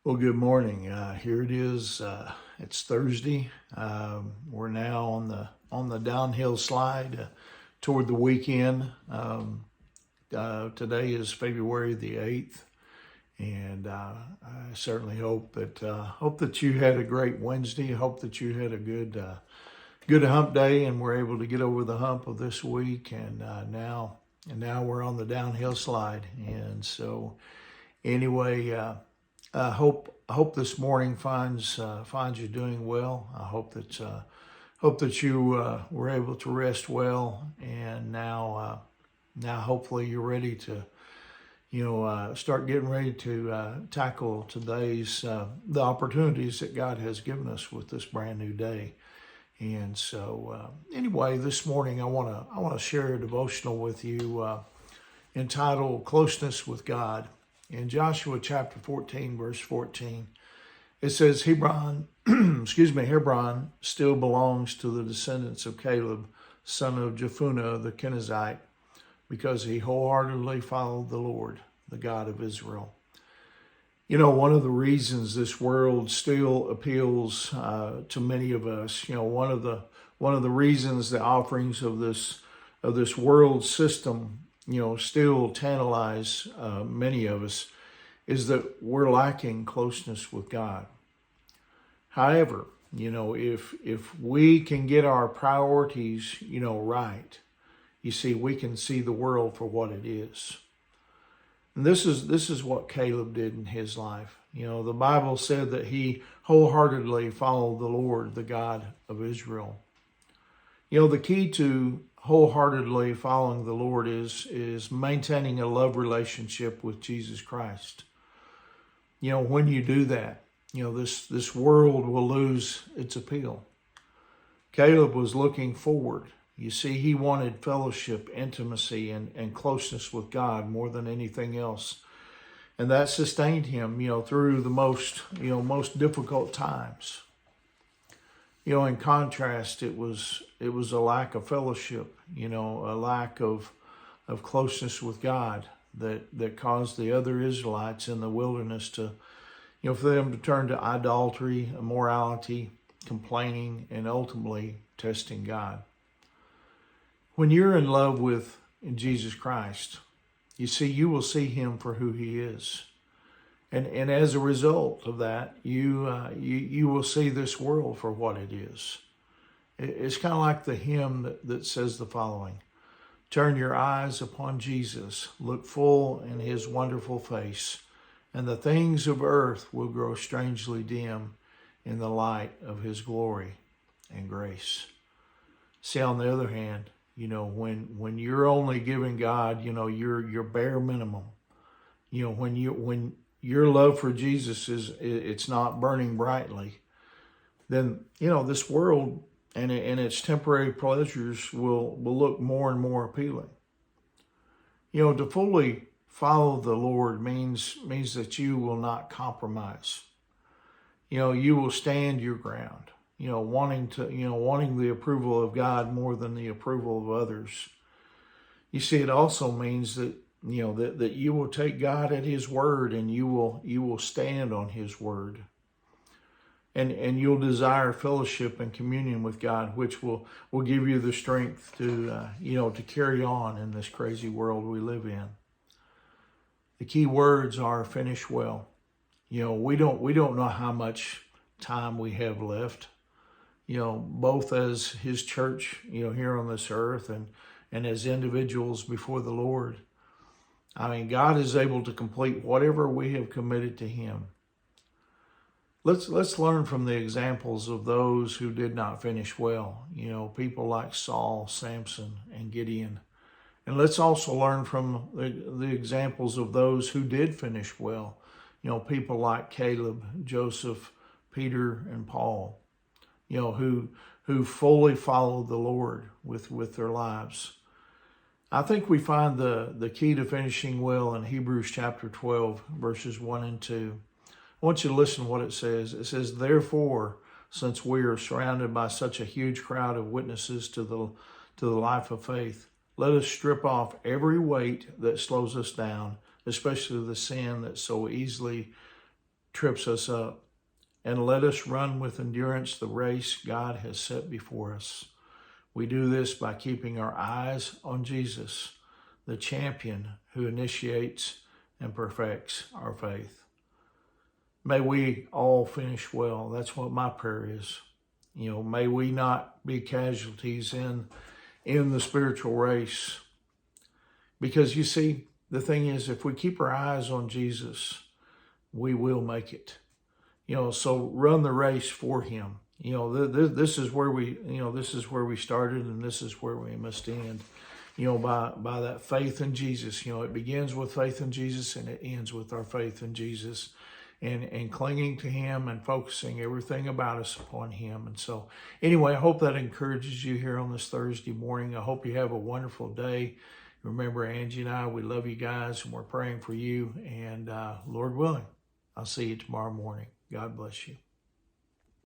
Well, good morning. Here it is. It's Thursday. We're now on the downhill slide toward the weekend. Today is February the 8th, and I certainly hope that you had a great Wednesday. Hope that you had a good hump day, and we're able to get over the hump of this week. And now we're on the downhill slide. And so anyway. I hope this morning finds you doing well. I hope that you were able to rest well, and now hopefully you're ready to start getting ready to tackle today's the opportunities that God has given us with this brand new day. And so anyway, this morning I want to share a devotional with you entitled "Closeness with God." In Joshua chapter 14, verse 14, it says, Hebron, Hebron still belongs to the descendants of Caleb, son of Jephunneh the Kenizzite, because he wholeheartedly followed the Lord, the God of Israel. You know, one of the reasons this world still appeals to many of us, one of the reasons the offerings of this world system still tantalize many of us, is that we're lacking closeness with God. However, if we can get our priorities, right, you see, we can see the world for what it is. And this is what Caleb did in his life. The Bible said that he wholeheartedly followed the Lord, the God of Israel. The key to wholeheartedly following the Lord is maintaining a love relationship with Jesus Christ. When you do that, this world will lose its appeal. Caleb was looking forward. You see, he wanted fellowship, intimacy, and closeness with God more than anything else. And that sustained him, through the most difficult times. In contrast, it was a lack of fellowship, a lack of closeness with God that caused the other Israelites in the wilderness to, for them to turn to idolatry, immorality, complaining, and ultimately testing God. When you're in love with Jesus Christ, you see, you will see him for who he is. And as a result of that, you will see this world for what it is. It's kind of like the hymn that says the following: turn your eyes upon Jesus, look full in his wonderful face, and the things of earth will grow strangely dim in the light of his glory and grace. See, on the other hand, when you're only giving God, your bare minimum, when your love for Jesus it's not burning brightly, then this world and its temporary pleasures will look more and more appealing. To fully follow the Lord means that you will not compromise. You will stand your ground. Wanting the approval of God more than the approval of others. You see, it also means that that you will take God at his word, and you will stand on his word. And you'll desire fellowship and communion with God, which will give you the strength to carry on in this crazy world we live in. The key words are finish well. We don't know how much time we have left, both as his church, here on this earth, and as individuals before the Lord. I mean, God is able to complete whatever we have committed to him. Let's learn from the examples of those who did not finish well. People like Saul, Samson, and Gideon. And let's also learn from the examples of those who did finish well. People like Caleb, Joseph, Peter, and Paul. Who fully followed the Lord with their lives. I think we find the key to finishing well in Hebrews chapter 12, verses 1 and 2. I want you to listen to what it says. It says, therefore, since we are surrounded by such a huge crowd of witnesses to the life of faith, let us strip off every weight that slows us down, especially the sin that so easily trips us up. And let us run with endurance the race God has set before us. We do this by keeping our eyes on Jesus, the champion who initiates and perfects our faith. May we all finish well. That's what my prayer is. May we not be casualties in the spiritual race. Because you see, the thing is, if we keep our eyes on Jesus, we will make it. So run the race for him. This is where we started, and this is where we must end. By that faith in Jesus. It begins with faith in Jesus and it ends with our faith in Jesus, and clinging to him and focusing everything about us upon him. And so anyway, I hope that encourages you here on this Thursday morning. I hope you have a wonderful day. Remember, Angie and I, we love you guys, and we're praying for you. And Lord willing, I'll see you tomorrow morning. God bless you.